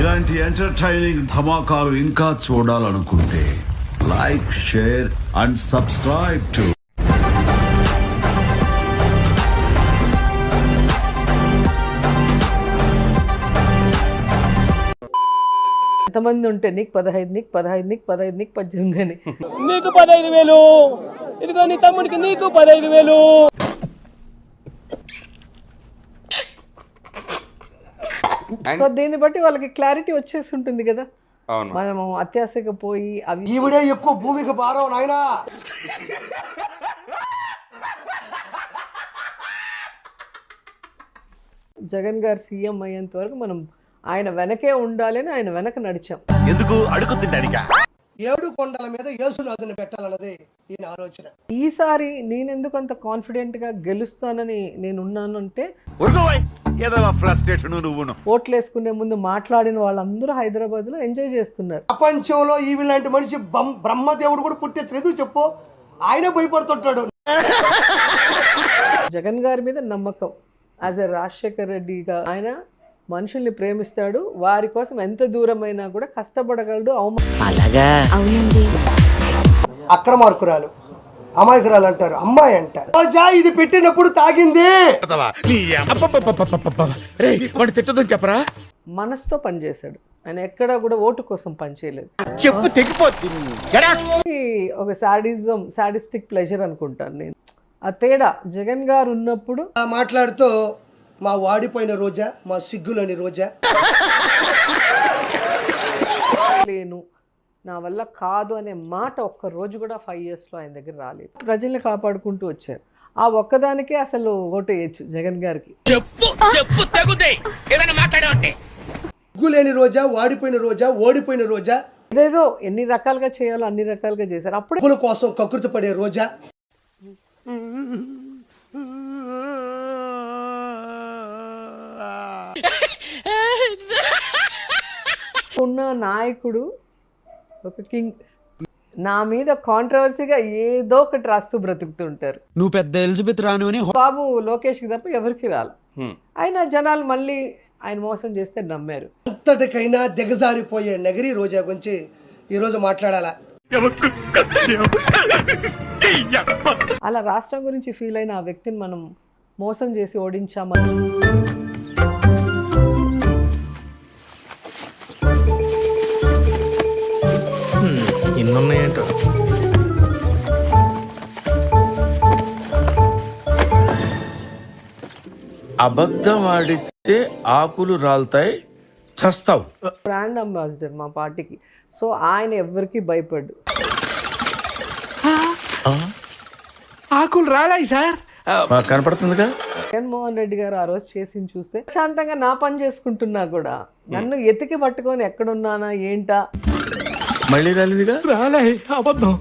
ఇలాంటి ఎంటర్టైనింగ్ ధమాకాలు ఇంకా చూడాలనుకుంటే like, share and subscribe to ఎంతమంది ఉంటే నీకు 15, నీకు 15, నీకు 15, నీకు 18 అని నీకు 15,000, ఇదిగో నీ తమ్ముడికి నీకు 15,000. సో దీన్ని బట్టి వాళ్ళకి క్లారిటీ వచ్చేసి ఉంటుంది కదా. మనము అత్యాశకు పోయి అవి ఈవిడే ఎక్కువ భూమికి భారం నాయనా. జగన్ గారు సీఎం అయ్యేంత వరకు మనం ఆయన వెనకే ఉండాలని ఆయన వెనక నడిచాం. ఎందుకు అడుగుతుంటానికా? 7 కొండల మీద యేసునాథుని పెట్టాలన్నది ఈయన ఆలోచన. ఈసారి నేనెందుకు అంత కాన్ఫిడెంట్ గా గెలుస్తానని నేనున్నాను అంటే, ఓట్లు వేసుకునే ముందు మాట్లాడిన వాళ్ళందరూ హైదరాబాద్ లో ఎంజాయ్ చేస్తున్నారు. ప్రపంచంలో ఈవి లాంటి మనిషి బ్రహ్మదేవుడు కూడా పుట్టించలేదు చెప్పు. ఆయన భయపడుతుంటాడు. జగన్ గారి మీద నమ్మకం. యాజ్ ఎ రాజశేఖర్ రెడ్డిగా ఆయన మనుషుల్ని ప్రేమిస్తాడు. వారి కోసం ఎంత దూరమైనా కూడా కష్టపడగలడు. అక్రమార్కురాలు, అమాయకురాలు అంటారు, అమ్మాయి అంటారు. రోజా ఇది పెట్టినప్పుడు తాగింది. చెప్పరా? మనసుతో పనిచేశాడు. ఆయన ఎక్కడా కూడా ఓటు కోసం పనిచేయలేదు. చెప్పు తెగిపోతుంది. ఒక సాడిస్టిక్ ప్లెజర్ అనుకుంటాను నేను. ఆ తేడా జగన్ గారు ఉన్నప్పుడు మాట్లాడుతూ మా వాడిపోయిన రోజా, మా సిగ్గులోని రోజా, లేను నా వల్ల కాదు అనే మాట ఒక్క రోజు కూడా 5 years లో ఆయన దగ్గర రాలేదు. ప్రజల్ని కాపాడుకుంటూ వచ్చారు. ఆ ఒక్కదానికే అసలు ఓటు వేయచ్చు జగన్ గారికి. సిగ్గులేని రోజా, వాడిపోయిన రోజా, ఓడిపోయిన రోజా, ఏదేదో ఎన్ని రకాలుగా చేయాలో అన్ని రకాలుగా చేశారు. అప్పుడే డబ్బుల కోసం కకృతి పడే రోజా, ఉన్న నాయకుడు ఒక కింగ్. నా మీద కాంట్రవర్సీగా ఏదో ఒకటి రాస్తూ బ్రతుకుతుంటారు. నువ్వు పెద్ద ఎలిజబెత్ రాను అని బాబు లోకేష్కి తప్ప ఎవరికి రాలి. అయినా జనాలు మళ్ళీ ఆయన మోసం చేస్తే నమ్మారు. అంతటికైనా దిగజారిపోయే నగరి రోజా గురించి ఈరోజు మాట్లాడాలా. అలా రాష్ట్రం గురించి ఫీల్ అయిన ఆ వ్యక్తిని మనం మోసం చేసి ఓడించామని ఎన్నున్నాయంటో. అబద్ధం ఆడితే ఆకులు రాలుతాయి, చస్తావు. బ్రాండ్ అంబాసిడర్ మా పార్టీకి. సో ఆయన ఎవరికి భయపడ్డు. ఆకులు రాలాయి సార్, కనపడుతుందిగా. జగన్మోహన్ రెడ్డి గారు ఆ రోజు చేసింది చూస్తే శాంతంగా నా పని చేసుకుంటున్నా కూడా నన్ను ఎతికి పట్టుకొని ఎక్కడున్నానా ఏంటా. మళ్ళీ రాలేదుగా. రాలే, అబద్ధం.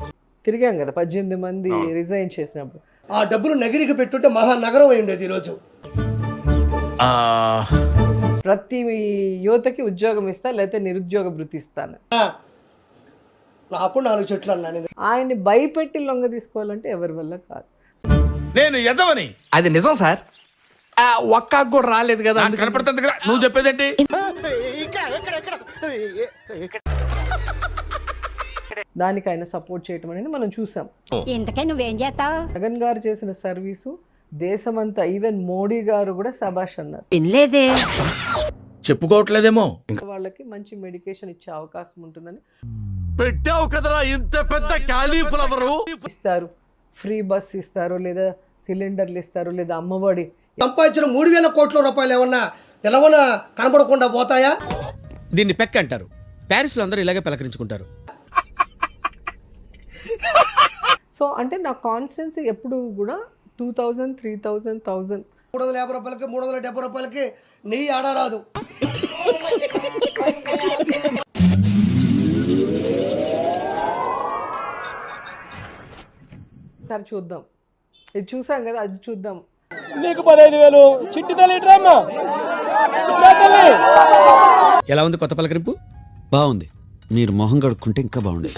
తిరిగాం కదా 18 మంది రిజైన్ చేసినప్పుడు. ఆ డబ్బులు నగిరికి పెట్టుంటే మహానగరం అయి ఉండేది ఈరోజు. ప్రతి యువతకి ఉద్యోగం ఇస్తా, లేకపోతే నిరుద్యోగ భృతి ఇస్తాను. నాకు 4 చెట్లు అన్నాను. ఆయన్ని భయపెట్టి లొంగ తీసుకోవాలంటే ఎవరి వల్ల కాదు. నేను ఎదవని అది నిజం సార్. ఒక్క కూడా రాలేదు కదా. కనపడుతుంది కదా. నువ్వు చెప్పేదేంటి? దానికి ఆయన సపోర్ట్ చేయటం అనేది మనం చూసాం. ఇంతకే నువ్వేం చేస్తావు? జగన్ గారు చేసిన సర్వీసు దేశమంతా, ఈవెన్ మోడీ గారు కూడా శబాష్ అన్నారు. వినలేదే. చెప్పుకోవట్లేదేమో. వాళ్ళకి మంచి మెడికేషన్ ఇచ్చే అవకాశం ఉంటుందని పెట్టావు కదరా ఇంత పెద్ద కాలీఫ్లవరు. ఇస్తారు, ఫ్రీ బస్ ఇస్తారు, లేదా సిలిండర్లు ఇస్తారు, లేదా అమ్మఒడి. సంపాదించిన 3,000 కోట్ల రూపాయలు ఏమన్నా నిలవన కనబడకుండా పోతాయా? దీన్ని పెక్క అంటారు. ప్యారిస్ లో అందరూ ఇలాగే పలకరించుకుంటారు. సో అంటే నా కాన్స్టెన్సీ ఎప్పుడు కూడా 2,000, 3,000, 1,000. 350 రూపాయలకి 370 రూపాయలకి నెయ్యి ఆడరాదు. సరే చూద్దాం. ఇది చూసాం కదా, అది చూద్దాం. నీకు 15,000. చిట్టి తల్లి డ్రామా తల్లి. ఎలా ఉంది కొత్త పలకరింపు? బాగుంది. మీరు మొహం కడుక్కుంటే ఇంకా బాగుంది.